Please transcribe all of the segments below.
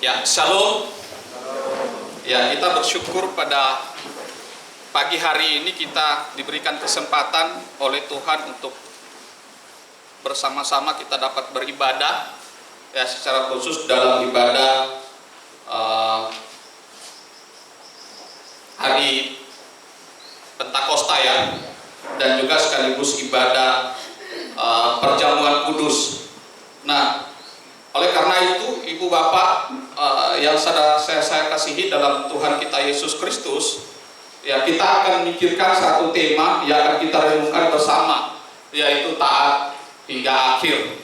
Ya, shalom. Ya, kita bersyukur pada pagi hari ini kita diberikan kesempatan oleh Tuhan untuk bersama-sama kita dapat beribadah, ya, secara khusus dalam ibadah hari Pentakosta, ya, dan juga sekaligus ibadah perjamuan kudus. Nah, oleh karena itu, Ibu Bapak yang saya kasihi dalam Tuhan kita Yesus Kristus, ya, kita akan memikirkan satu tema yang akan kita renungkan bersama, yaitu taat hingga akhir.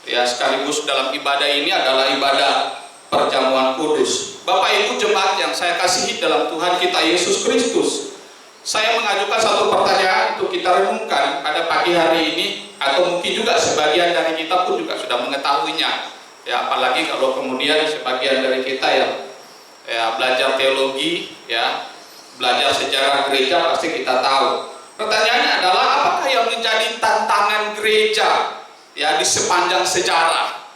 Ya, sekaligus dalam ibadah ini adalah ibadah perjamuan kudus. Bapak Ibu jemaat yang saya kasihi dalam Tuhan kita Yesus Kristus, saya mengajukan satu pertanyaan untuk kita renungkan pada pagi hari ini, atau mungkin juga sebagian dari kita pun juga sudah mengetahuinya. Ya, apalagi kalau kemudian sebagian dari kita yang belajar teologi, ya, belajar sejarah gereja, pasti kita tahu. Pertanyaannya adalah, apakah yang menjadi tantangan gereja, ya, di sepanjang sejarah?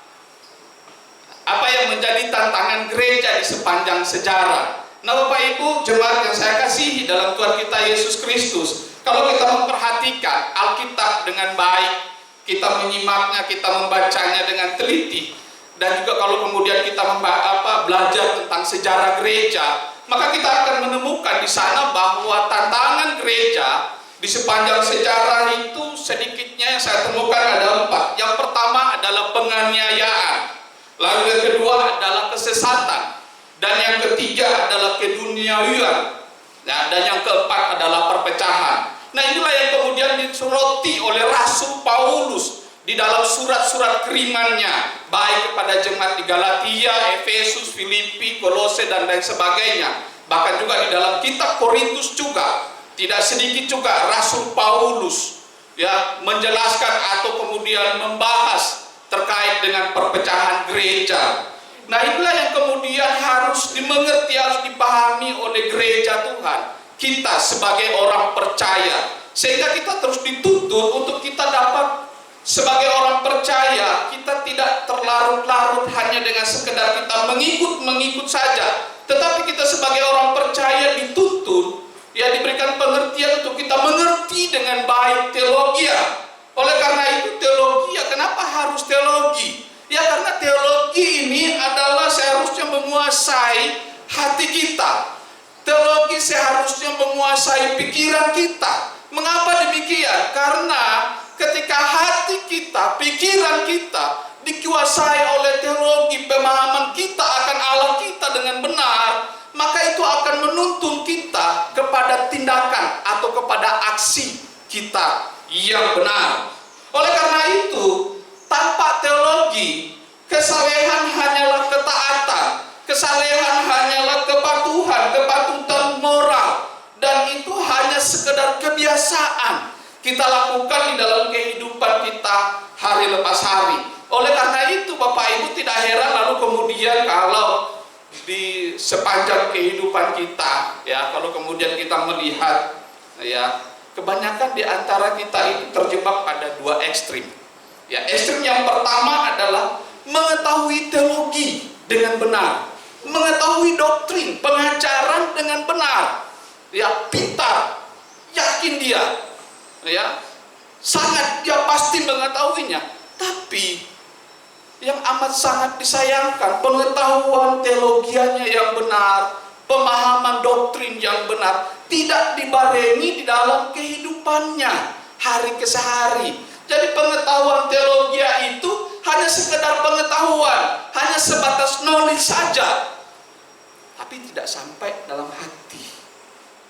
Apa yang menjadi tantangan gereja di sepanjang sejarah? Nah, Bapak Ibu jemaat yang saya kasihi dalam Tuhan kita Yesus Kristus, kalau kita memperhatikan Alkitab dengan baik, kita menyimaknya, kita membacanya dengan teliti, dan juga kalau kemudian kita belajar tentang sejarah gereja, maka kita akan menemukan di sana bahwa tantangan gereja di sepanjang sejarah itu sedikitnya yang saya temukan ada 4. Yang pertama adalah penganiayaan, lalu yang kedua adalah kesesatan, dan yang ketiga adalah keduniawian, dan yang keempat adalah perpecahan. Nah, inilah yang kemudian disoroti oleh Rasul Paulus di dalam surat-surat kirimannya, baik kepada jemaat di Galatia, Efesus, Filipi, Kolose, dan lain sebagainya. Bahkan juga di dalam kitab Korintus juga, tidak sedikit juga Rasul Paulus, ya, menjelaskan atau kemudian membahas terkait dengan perpecahan gereja. Nah, inilah yang kemudian harus dimengerti, harus dipahami oleh gereja Tuhan, kita sebagai orang percaya, sehingga kita terus dituntut untuk kita dapat sebagai orang percaya, kita tidak terlarut-larut hanya dengan sekedar kita mengikut saja, tetapi kita sebagai orang percaya dituntut, ya, diberikan pengertian untuk kita mengerti dengan baik teologi. Oleh karena itu teologi, ya, kenapa harus teologi? Ya, karena teologi ini adalah seharusnya menguasai hati kita. Teologi seharusnya menguasai pikiran kita. Mengapa demikian? Karena ketika hati kita, pikiran kita dikuasai oleh teologi, pemahaman kita akan Allah kita dengan benar, maka itu akan menuntun kita kepada tindakan atau kepada aksi kita yang benar. Oleh karena itu, tanpa teologi, kesalehan hanyalah ketaatan, kesalehan hanyalah kepatuhan moral, dan itu hanya sekedar kebiasaan kita lakukan di dalam kehidupan kita hari lepas hari. Oleh karena itu Bapak Ibu tidak heran lalu kemudian kalau di sepanjang kehidupan kita, ya, kalau kemudian kita melihat, ya, kebanyakan di antara kita itu terjebak pada 2 ekstrim. Ya, ekstrim yang pertama adalah mengetahui teologi dengan benar, mengetahui doktrin, pengajaran dengan benar, ya, pintar, yakin dia, ya, sangat dia pasti mengetahuinya. Tapi yang amat sangat disayangkan, pengetahuan teologianya yang benar, pemahaman doktrin yang benar tidak dibarengi di dalam kehidupannya hari ke hari. Jadi pengetahuan teologi itu hanya sekedar pengetahuan, hanya sebatas knowledge saja, tapi tidak sampai dalam hati,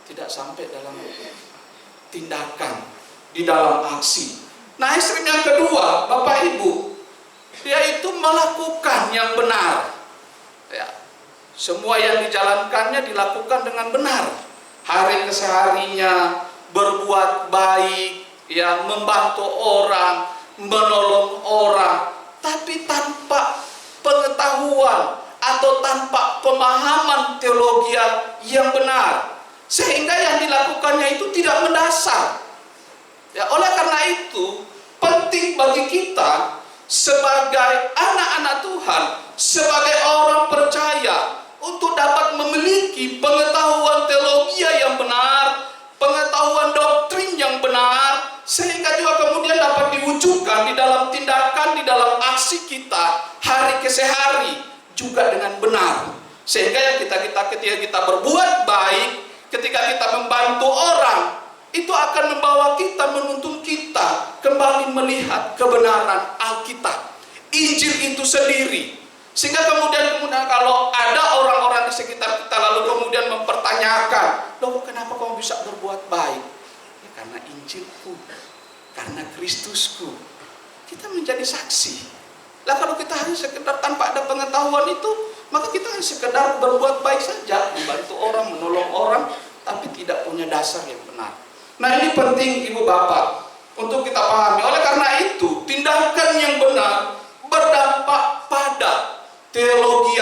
tidak sampai dalam tindakan, di dalam aksi. Nah, ekstrem yang kedua, Bapak Ibu, yaitu melakukan yang benar. Ya, semua yang dijalankannya dilakukan dengan benar. Hari keseharinya berbuat baik, ya, membantu orang, menolong orang, tapi tanpa pengetahuan atau tanpa pemahaman teologi yang benar, sehingga yang dilakukannya itu tidak mendasar. Ya, oleh karena itu penting bagi kita sebagai anak-anak Tuhan, sebagai orang percaya, memiliki pengetahuan teologi yang benar, pengetahuan doktrin yang benar, sehingga juga kemudian dapat diwujudkan di dalam tindakan, di dalam aksi kita hari ke hari juga dengan benar. Sehingga yang ketika kita berbuat baik, ketika kita membantu orang, itu akan membawa kita, menuntun kita kembali melihat kebenaran Alkitab, Injil itu sendiri. Sehingga kemudian kalau ada orang-orang di sekitar kita lalu kemudian mempertanyakan, loh kenapa kamu bisa berbuat baik? Ya, karena Injilku, karena Kristusku. Kita menjadi saksi. Lah kalau kita hanya sekedar tanpa ada pengetahuan itu, maka kita hanya sekedar berbuat baik saja, membantu orang, menolong orang, tapi tidak punya dasar yang benar. Nah ini penting Ibu Bapak untuk kita pahami. Oleh karena itu, tindakan yang benar berdampak pada teologi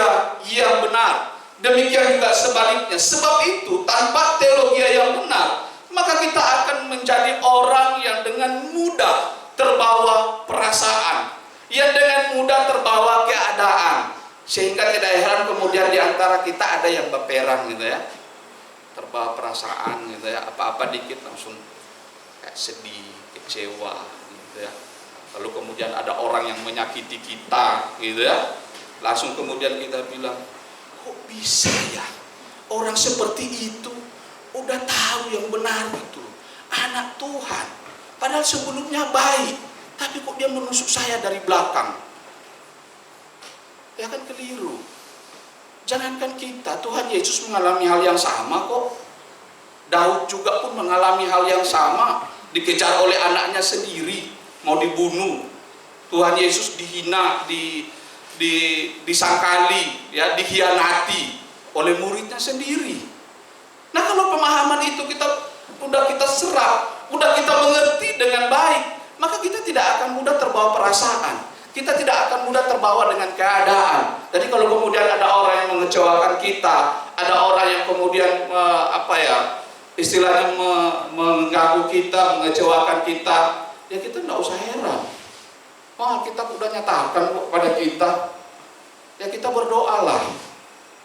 yang benar. Demikian juga sebaliknya. Sebab itu, tanpa teologi yang benar, maka kita akan menjadi orang yang dengan mudah terbawa perasaan, yang dengan mudah terbawa keadaan, sehingga tidak heran kemudian di antara kita ada yang baperan gitu ya, terbawa perasaan gitu ya, apa-apa dikit langsung kayak sedih, kecewa gitu ya. Lalu kemudian ada orang yang menyakiti kita gitu ya, langsung kemudian kita bilang, kok bisa ya orang seperti itu, udah tahu yang benar itu, anak Tuhan, padahal sebelumnya baik, tapi kok dia menusuk saya dari belakang. Ya kan keliru. Jangankan kita, Tuhan Yesus mengalami hal yang sama kok. Daud juga pun mengalami hal yang sama, dikejar oleh anaknya sendiri, mau dibunuh. Tuhan Yesus dihina, disangkali, ya, dikhianati oleh muridnya sendiri. Nah kalau pemahaman itu udah kita serap, udah kita mengerti dengan baik, maka kita tidak akan mudah terbawa perasaan. Kita tidak akan mudah terbawa dengan keadaan. Jadi kalau kemudian ada orang yang mengecewakan kita, ada orang yang kemudian istilahnya mengganggu kita, mengecewakan kita, ya kita tidak usah heran. Oh, kita udah nyatakan pada kita, ya kita berdoalah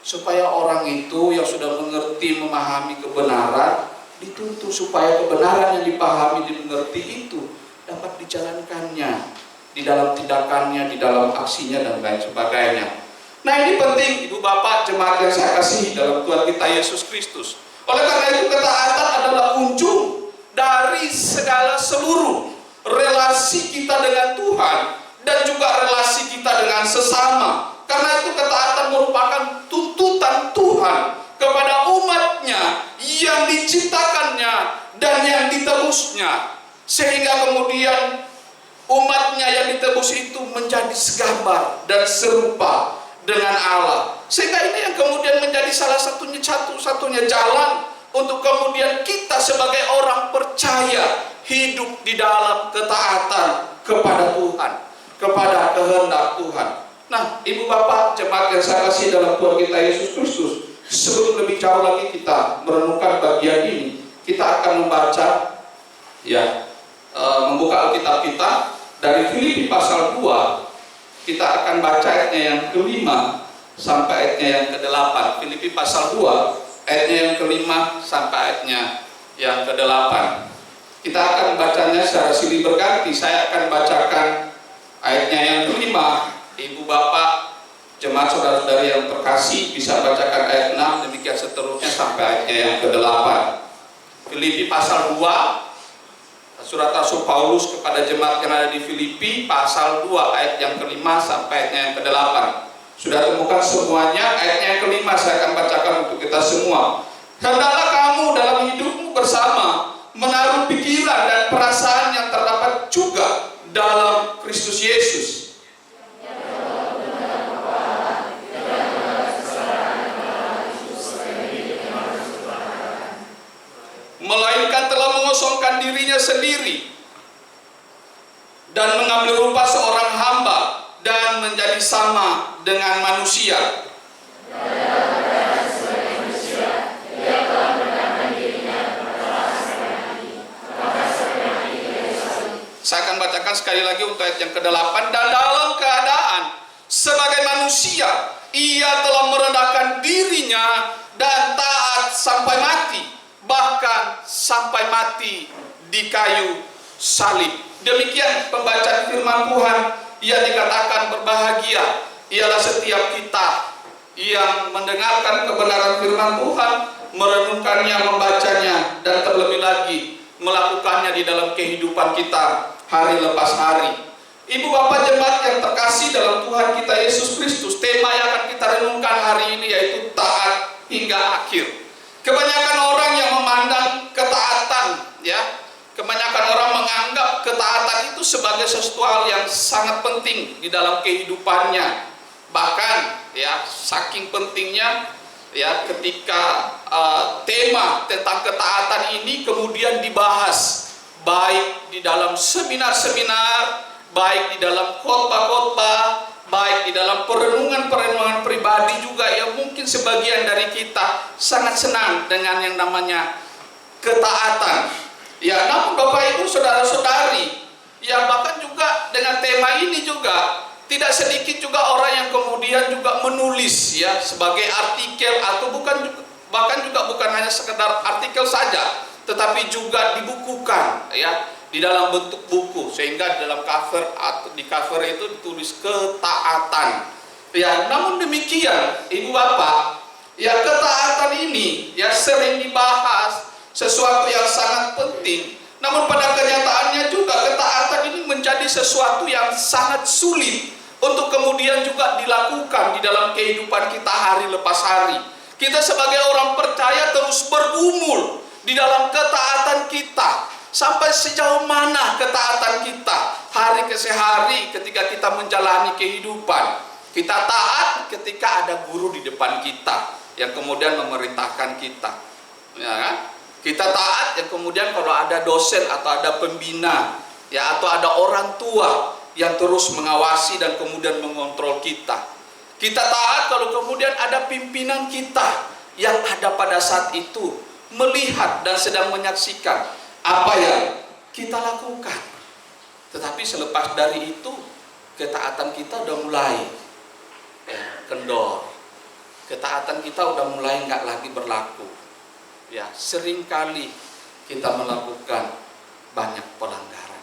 supaya orang itu yang sudah mengerti, memahami kebenaran, dituntun supaya kebenaran yang dipahami, dimengerti itu dapat dijalankannya di dalam tindakannya, di dalam aksinya dan lain sebagainya. Nah ini penting Ibu Bapak jemaat yang saya kasihi dalam Tuhan kita Yesus Kristus. Oleh karena itu ketaatan adalah ujung dari seluruh relasi kita dengan Tuhan dan juga relasi kita dengan sesama. Karena itu ketaatan merupakan tuntutan Tuhan kepada umatnya yang diciptakannya dan yang ditebusnya, sehingga kemudian umatnya yang ditebus itu menjadi segambar dan serupa dengan Allah. Sehingga ini yang kemudian menjadi salah satu-satunya jalan untuk kemudian kita sebagai orang percaya hidup di dalam ketaatan kepada Tuhan, kepada kehendak Tuhan. Nah, Ibu Bapak jemaat yang saya kasih dalam Tuhan kita Yesus Kristus, sebelum lebih jauh lagi kita merenungkan bagian ini, kita akan membaca, membuka Alkitab kita dari Filipi pasal 2. Kita akan baca ayatnya yang ke-5 sampai ayatnya yang ke-8. Filipi pasal 2 ayatnya yang ke-5 sampai ayatnya yang ke-8. Kita akan bacanya secara silih berganti. Saya akan bacakan ayatnya yang ke-5. Ibu Bapak jemaat saudara-saudari yang terkasih bisa bacakan ayat 6, demikian seterusnya sampai ayatnya yang ke-8. Filipi pasal 2, surat Rasul Paulus kepada jemaat yang ada di Filipi pasal 2 ayat yang ke-5 sampai ayatnya yang ke-8. Sudah temukan semuanya? Ayatnya yang ke-5 saya akan bacakan untuk kita semua. Hendaklah kamu dalam hidupmu bersama menaruh pikiran dan perasaan yang terdapat juga dalam Kristus Yesus, melainkan telah mengosongkan dirinya sendiri dan mengambil rupa seorang hamba dan menjadi sama dengan manusia. Saya akan bacakan sekali lagi untuk ayat yang ke-8. Dan dalam keadaan sebagai manusia, ia telah merendahkan dirinya dan sampai mati di kayu salib. Demikian pembacaan firman Tuhan yang dikatakan berbahagia ialah setiap kita yang mendengarkan kebenaran firman Tuhan, merenungkannya, membacanya, dan terlebih lagi melakukannya di dalam kehidupan kita hari lepas hari. Ibu bapak jemaat yang terkasih dalam Tuhan kita Yesus Kristus, tema yang akan kita renungkan hari ini yaitu taat hingga akhir. Kebanyakan orang yang memandang ketaatan, kebanyakan orang menganggap ketaatan itu sebagai sesuatu hal yang sangat penting di dalam kehidupannya. Bahkan saking pentingnya ketika tema tentang ketaatan ini kemudian dibahas baik di dalam seminar-seminar, baik di dalam khotbah-khotbah, baik di dalam perenungan-perenungan pribadi juga, yang mungkin sebagian dari kita sangat senang dengan yang namanya ketaatan. Namun Bapak Ibu Saudara-saudari, bahkan juga dengan tema ini juga tidak sedikit juga orang yang kemudian juga menulis sebagai artikel, atau bahkan juga bukan hanya sekedar artikel saja, tetapi juga dibukukan di dalam bentuk buku, sehingga di dalam cover atau di cover itu ditulis ketaatan. Namun demikian Ibu Bapak, ketaatan ini sering dibahas sesuatu yang sangat penting. Namun pada kenyataannya juga ketaatan ini menjadi sesuatu yang sangat sulit untuk kemudian juga dilakukan di dalam kehidupan kita hari lepas hari. Kita sebagai orang percaya terus bergumul di dalam ketaatan kita. Sampai sejauh mana ketaatan kita hari ke hari ketika kita menjalani kehidupan. Kita taat ketika ada guru di depan kita yang kemudian memerintahkan kita, Kita taat yang kemudian kalau ada dosen atau ada pembina, atau ada orang tua yang terus mengawasi dan kemudian mengontrol kita. Kita taat kalau kemudian ada pimpinan kita yang ada pada saat itu melihat dan sedang menyaksikan apa yang kita lakukan. Tetapi selepas dari itu ketaatan kita udah mulai kendor. Ketaatan kita udah mulai nggak lagi berlaku. Seringkali kita melakukan banyak pelanggaran.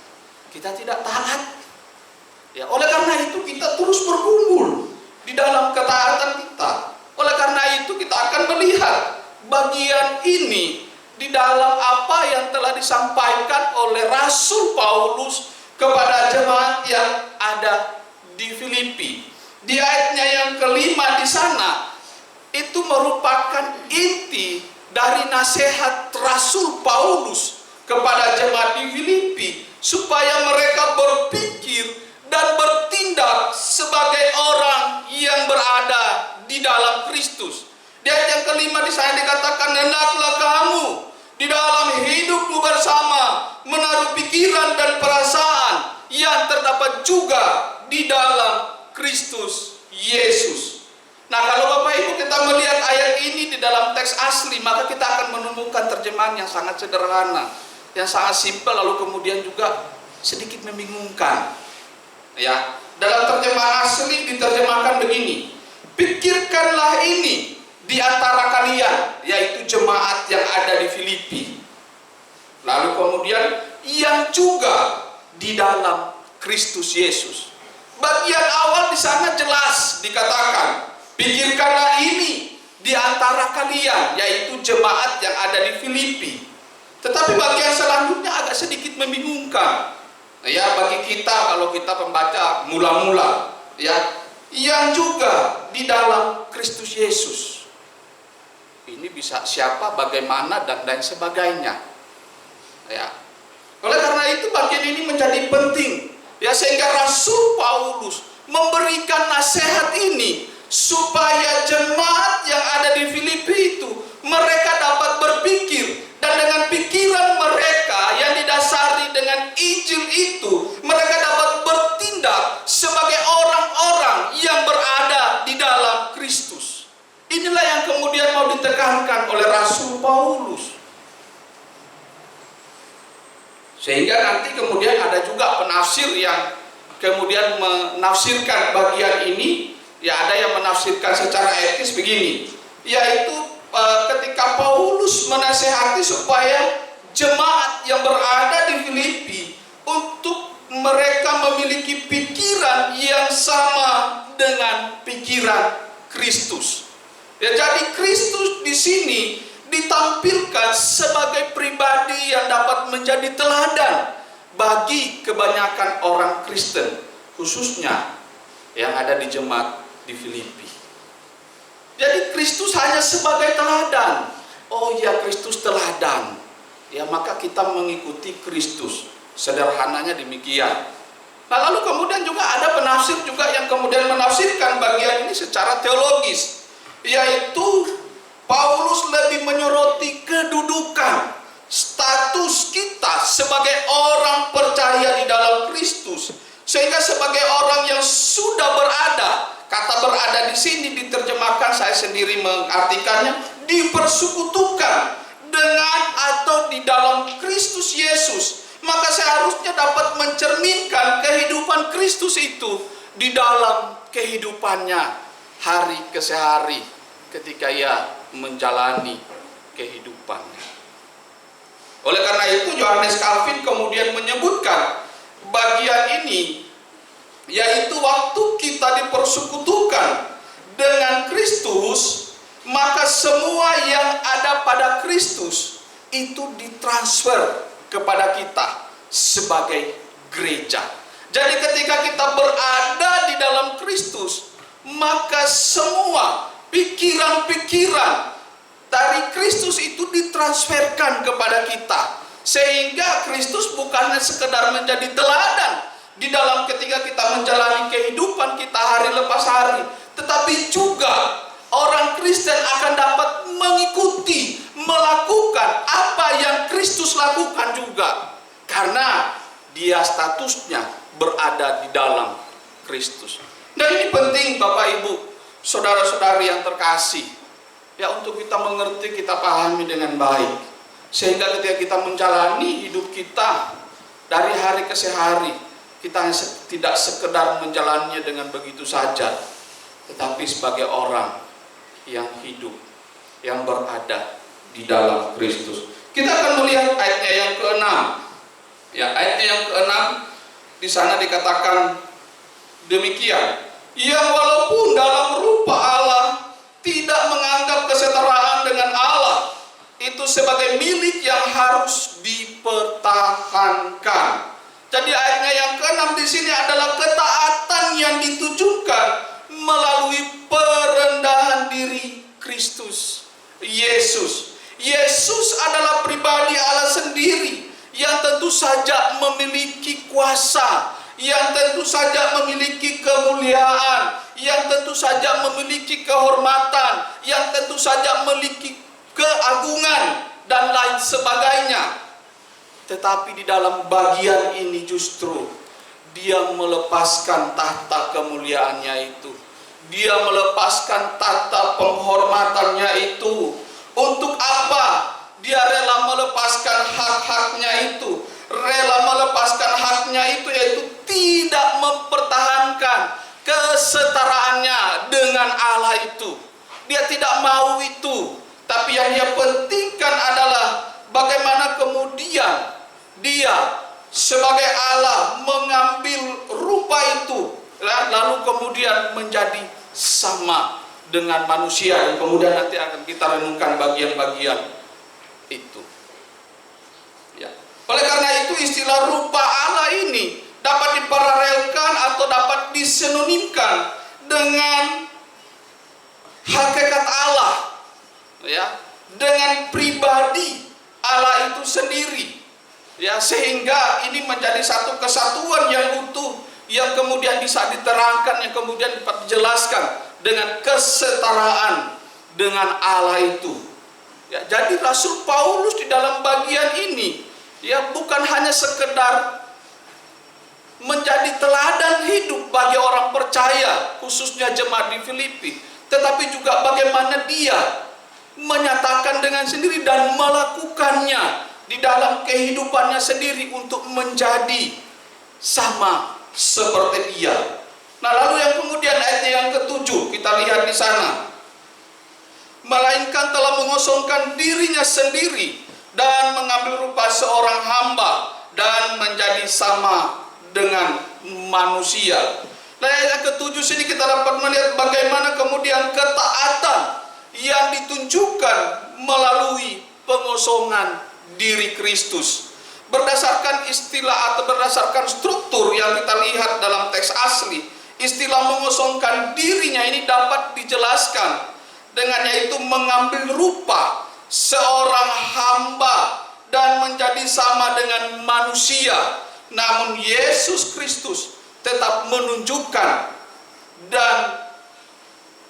Kita tidak taat. Oleh karena itu kita terus bergumul di dalam ketaatan kita. Oleh karena itu kita akan melihat bagian ini di dalam apa yang telah disampaikan oleh Rasul Paulus kepada jemaat yang ada di Filipi. Di ayatnya yang kelima di sana, itu merupakan inti dari nasihat Rasul Paulus kepada jemaat di Filipi, supaya mereka berpikir dan bertindak sebagai orang yang berada di dalam Kristus. Di ayat yang kelima di sana dikatakan, hendaklah kamu di dalam hidupmu bersama menaruh pikiran dan perasaan yang terdapat juga di dalam Kristus Yesus. Nah, kalau Bapak Ibu kita melihat ayat ini di dalam teks asli, maka kita akan menemukan terjemahan yang sangat sederhana, yang sangat simpel, lalu kemudian juga sedikit membingungkan. Dalam terjemahan asli diterjemahkan begini, pikirkanlah ini di antara kalian, yaitu jemaat yang ada di Filipi. Lalu kemudian yang juga di dalam Kristus Yesus. Bagian awal di sana jelas dikatakan, pikirkanlah ini di antara kalian, yaitu jemaat yang ada di Filipi. Tetapi bagian selanjutnya agak sedikit membingungkan. Bagi kita kalau kita pembaca mula-mula, yang juga di dalam Kristus Yesus. Ini bisa siapa, bagaimana, dan lain sebagainya. Oleh karena itu bagian ini menjadi penting, sehingga Rasul Paulus memberikan nasihat ini supaya jemaat yang ada di Filipi itu mereka dapat berpikir, dan dengan pikiran mereka yang didasari dengan Injil itu mereka dapat bertindak sebagai orang-orang yang berada di dalam Kristus. Inilah yang kemudian mau ditekankan oleh Rasul Paulus. Sehingga nanti kemudian ada juga penafsir yang kemudian menafsirkan bagian ini. Ada yang menafsirkan secara etis begini, yaitu ketika Paulus menasehati supaya jemaat yang berada di Filipi untuk mereka memiliki pikiran yang sama dengan pikiran Kristus. Ya, jadi Kristus di sini ditampilkan sebagai pribadi yang dapat menjadi teladan bagi kebanyakan orang Kristen, khususnya yang ada di jemaat di Filipi. Jadi Kristus hanya sebagai teladan. Oh ya, Kristus teladan. Ya, maka kita mengikuti Kristus. Sederhananya demikian. Nah, lalu kemudian juga ada penafsir juga yang kemudian menafsirkan bagian ini secara teologis, yaitu Paulus lebih menyoroti kedudukan, status kita sebagai orang percaya di dalam Kristus, sehingga sebagai orang yang sudah berada, kata berada di sini diterjemahkan, saya sendiri mengartikannya, dipersekutukan dengan atau di dalam Kristus Yesus. Maka seharusnya dapat mencerminkan kehidupan Kristus itu di dalam kehidupannya hari ke hari ketika ia menjalani kehidupannya. Oleh karena itu Yohanes Calvin kemudian menyebutkan bagian ini, yaitu waktu kita dipersekutukan dengan Kristus, maka semua yang ada pada Kristus itu ditransfer kepada kita sebagai gereja. Jadi ketika kita berada di dalam Kristus, maka semua pikiran-pikiran dari Kristus itu ditransferkan kepada kita, sehingga Kristus bukannya sekedar menjadi teladan di dalam ketika kita menjalani kehidupan kita hari lepas hari, tetapi juga orang Kristen akan dapat mengikuti, melakukan apa yang Kristus lakukan juga, karena dia statusnya berada di dalam Kristus. Nah, ini penting Bapak Ibu, saudara-saudari yang terkasih, ya, untuk kita mengerti, kita pahami dengan baik, sehingga ketika kita menjalani hidup kita dari hari ke hari, kita tidak sekedar menjalaninya dengan begitu saja, tetapi sebagai orang yang hidup, yang berada di dalam Kristus. Kita akan melihat ayatnya yang ke-6. Ya, ayatnya yang ke-6 di sana dikatakan demikian. Yang walaupun dalam rupa Allah tidak menganggap kesetaraan dengan Allah itu sebagai milik yang harus dipertahankan. Jadi ayatnya yang ke-6 di sini adalah ketaatan yang ditujukan melalui perendahan diri Kristus Yesus. Yesus adalah pribadi Allah sendiri yang tentu saja memiliki kuasa, yang tentu saja memiliki kemuliaan, yang tentu saja memiliki kehormatan, yang tentu saja memiliki keagungan dan lain sebagainya. Tetapi di dalam bagian ini justru dia melepaskan tahta kemuliaannya itu, dia melepaskan tahta penghormatannya itu. Untuk apa? Dia rela melepaskan hak-haknya itu, rela melepaskan haknya itu, yaitu tidak mempertahankan kesetaraannya dengan Allah itu. Dia tidak mau itu, tapi yang dia pentingkan adalah bagaimana kemudian dia sebagai Allah mengambil rupa itu, lalu kemudian menjadi sama dengan manusia, dan kemudian nanti akan kita renungkan bagian-bagian itu. Ya. Oleh karena itu istilah rupa Allah ini dapat diparalelkan atau dapat disinonimkan dengan hakikat Allah, ya, dengan pribadi Allah itu sendiri, ya, sehingga ini menjadi satu kesatuan yang utuh, yang kemudian bisa diterangkan, yang kemudian dapat dijelaskan dengan kesetaraan dengan Allah itu. Ya, jadi Rasul Paulus di dalam bagian ini, ya, bukan hanya sekedar menjadi teladan hidup bagi orang percaya, khususnya jemaat di Filipi, tetapi juga bagaimana dia menyatakan dengan sendiri dan melakukannya di dalam kehidupannya sendiri untuk menjadi sama seperti dia. Nah, lalu yang kemudian ayatnya yang ke-7 kita lihat di sana, melainkan telah mengosongkan dirinya sendiri dan mengambil rupa seorang hamba dan menjadi sama dengan manusia. Nah, yang ketujuh sini kita dapat melihat bagaimana kemudian ketaatan yang ditunjukkan melalui pengosongan diri Kristus. Berdasarkan istilah atau berdasarkan struktur yang kita lihat dalam teks asli, istilah mengosongkan dirinya ini dapat dijelaskan dengan yaitu mengambil rupa seorang hamba dan menjadi sama dengan manusia. Namun Yesus Kristus tetap menunjukkan dan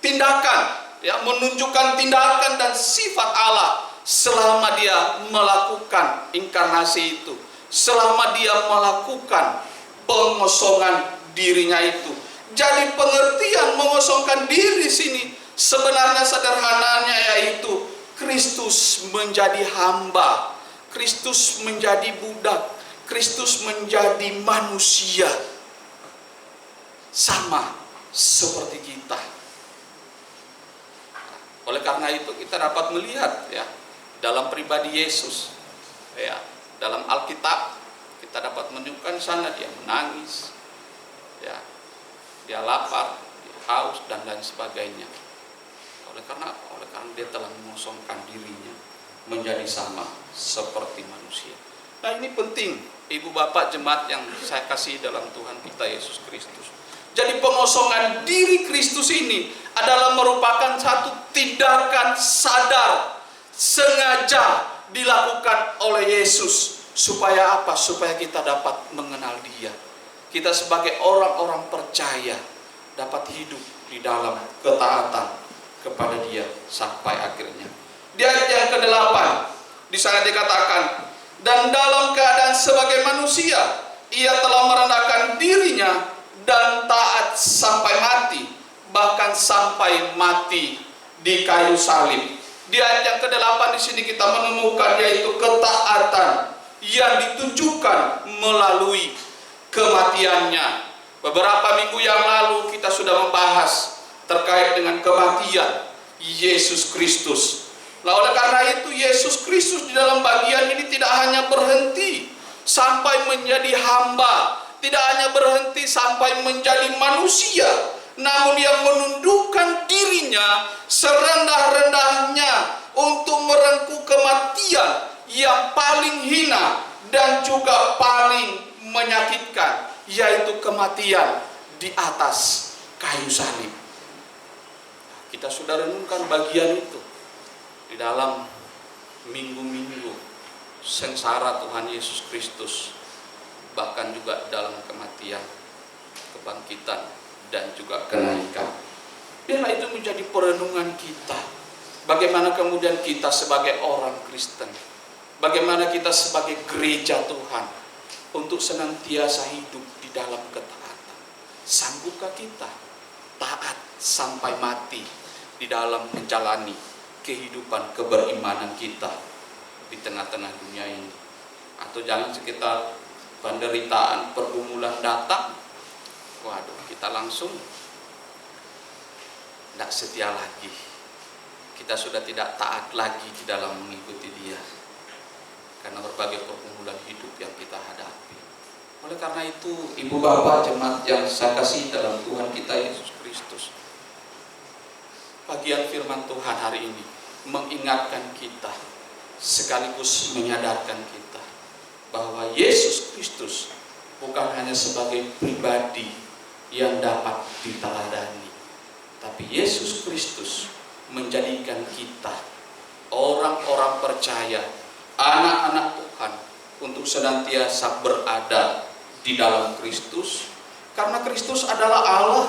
tindakan, menunjukkan tindakan dan sifat Allah selama dia melakukan inkarnasi itu, selama dia melakukan pengosongan dirinya itu. Jadi pengertian mengosongkan diri sini sebenarnya sederhananya yaitu Kristus menjadi hamba, Kristus menjadi budak, Kristus menjadi manusia, sama seperti kita. Oleh karena itu kita dapat melihat dalam pribadi Yesus, dalam Alkitab kita dapat menemukan sana dia menangis, dia lapar, dia haus dan lain sebagainya. Oleh karena dia telah mengosongkan dirinya menjadi sama seperti manusia. Nah, ini penting, Ibu Bapak jemaat yang saya kasih dalam Tuhan kita Yesus Kristus. Jadi pengosongan diri Kristus ini adalah merupakan satu tindakan sadar, sengaja dilakukan oleh Yesus. Supaya apa? Supaya kita dapat mengenal Dia. Kita sebagai orang-orang percaya dapat hidup di dalam ketaatan kepada Dia sampai akhirnya. Di ayat yang ke-8 di sana dikatakan, dan dalam keadaan sebagai manusia ia telah merendahkan dirinya dan taat sampai mati, bahkan sampai mati di kayu salib. Di ayat yang ke-8 di sini kita menemukan yaitu ketaatan yang ditunjukkan melalui kematiannya. Beberapa minggu yang lalu kita sudah membahas terkait dengan kematian Yesus Kristus. Nah, oleh karena itu Yesus Kristus di dalam bagian ini tidak hanya berhenti sampai menjadi hamba, tidak hanya berhenti sampai menjadi manusia, namun dia menundukkan dirinya serendah-rendahnya untuk merengkuh kematian yang paling hina dan juga paling menyakitkan, yaitu kematian di atas kayu salib. Kita sudah renungkan bagian itu di dalam minggu-minggu sengsara Tuhan Yesus Kristus, bahkan juga dalam kematian, kebangkitan, dan juga kenaikan. Biarlah itu menjadi perenungan kita. Bagaimana kemudian kita sebagai orang Kristen, bagaimana kita sebagai gereja Tuhan untuk senantiasa hidup di dalam ketaatan. Sanggupkah kita taat sampai mati di dalam menjalani kehidupan keberimanan kita di tengah-tengah dunia ini? Atau jangan sekitar penderitaan, pergumulan datang, waduh, kita langsung tidak setia lagi. Kita sudah tidak taat lagi di dalam mengikuti Dia karena berbagai pergumulan hidup yang kita hadapi. Oleh karena itu, Ibu Bapak jemaat yang saya kasih dalam Tuhan kita Yesus Kristus, bagian firman Tuhan hari ini mengingatkan kita sekaligus menyadarkan kita bahwa Yesus Kristus bukan hanya sebagai pribadi yang dapat diteladani, tapi Yesus Kristus menjadikan kita orang-orang percaya, anak-anak Tuhan, untuk senantiasa berada di dalam Kristus, karena Kristus adalah Allah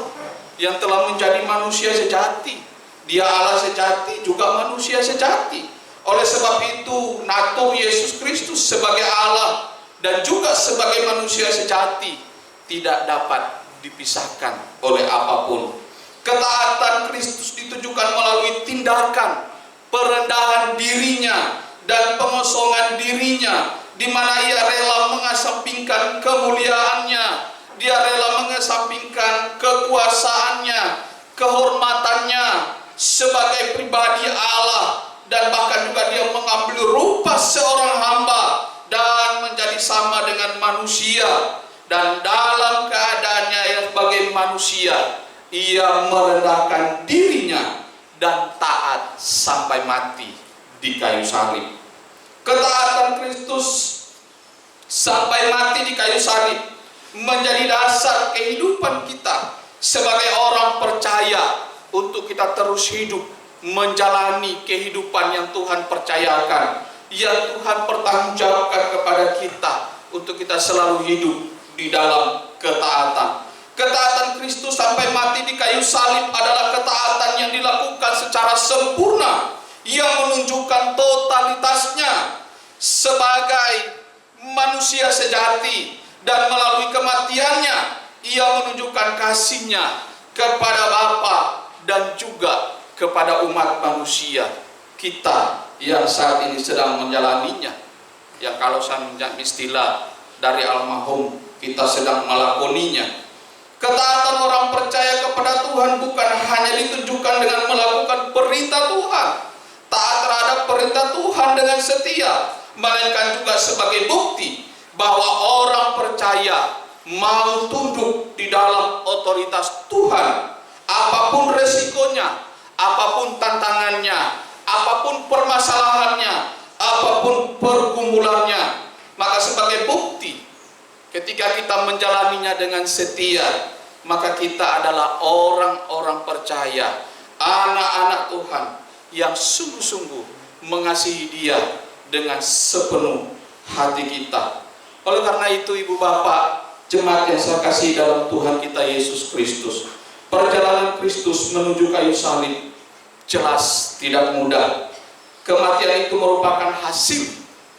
yang telah menjadi manusia sejati. Dia Allah sejati juga manusia sejati. Oleh sebab itu, natur Yesus Kristus sebagai Allah dan juga sebagai manusia sejati tidak dapat dipisahkan oleh apapun. Ketaatan Kristus ditunjukkan melalui tindakan perendahan dirinya dan pengosongan dirinya, di mana ia rela mengesampingkan kemuliaannya, dia rela mengesampingkan kekuasaannya, kehormatannya sebagai pribadi Allah, dan bahkan juga dia mengambil rupa seorang dengan manusia, dan dalam keadaannya yang sebagai manusia, ia merendahkan dirinya dan taat sampai mati di kayu salib. Ketaatan Kristus sampai mati di kayu salib menjadi dasar kehidupan kita sebagai orang percaya untuk kita terus hidup menjalani kehidupan yang Tuhan percayakan, yang Tuhan pertanggungjawabkan kepada kita untuk kita selalu hidup di dalam ketaatan. Ketaatan Kristus sampai mati di kayu salib adalah ketaatan yang dilakukan secara sempurna, yang menunjukkan totalitasnya sebagai manusia sejati, dan melalui kematiannya ia menunjukkan kasihnya kepada Bapa dan juga kepada umat manusia kita yang saat ini sedang menjalaninya, yang kalau saya minjam istilah dari almarhum, kita sedang melakoninya. Ketaatan orang percaya kepada Tuhan bukan hanya ditunjukkan dengan melakukan perintah Tuhan, taat terhadap perintah Tuhan dengan setia, melainkan juga sebagai bukti bahwa orang percaya mau tunduk di dalam otoritas Tuhan, apapun resikonya, apapun tantangannya, apapun permasalahannya, apapun pergumulannya. Maka sebagai bukti, ketika kita menjalaninya dengan setia, maka kita adalah orang-orang percaya, anak-anak Tuhan yang sungguh-sungguh mengasihi Dia dengan sepenuh hati kita. Oleh karena itu, Ibu Bapak, jemaat yang saya kasih dalam Tuhan kita Yesus Kristus, perjalanan Kristus menuju kayu salib jelas tidak mudah. Kematian itu merupakan hasil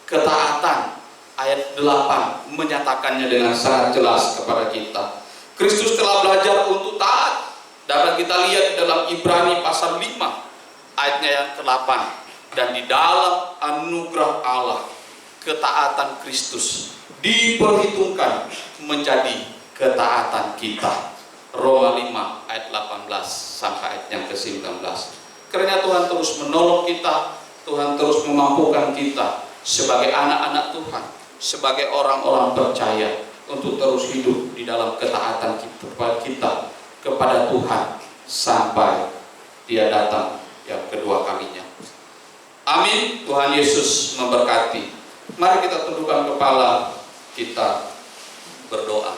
ketaatan. Ayat 8 menyatakannya dengan sangat jelas kepada kita. Kristus telah belajar untuk taat. Dapat kita lihat di dalam Ibrani pasal 5 ayatnya yang ke-8. Dan di dalam anugerah Allah, ketaatan Kristus diperhitungkan menjadi ketaatan kita. Roma 5 ayat 18 sampai ayat yang ke-19. Karena Tuhan terus menolong kita, Tuhan terus memampukan kita sebagai anak-anak Tuhan, sebagai orang-orang percaya untuk terus hidup di dalam ketaatan kita kepada Tuhan sampai Dia datang yang kedua kalinya. Amin. Tuhan Yesus memberkati. Mari kita tundukkan kepala, kita berdoa.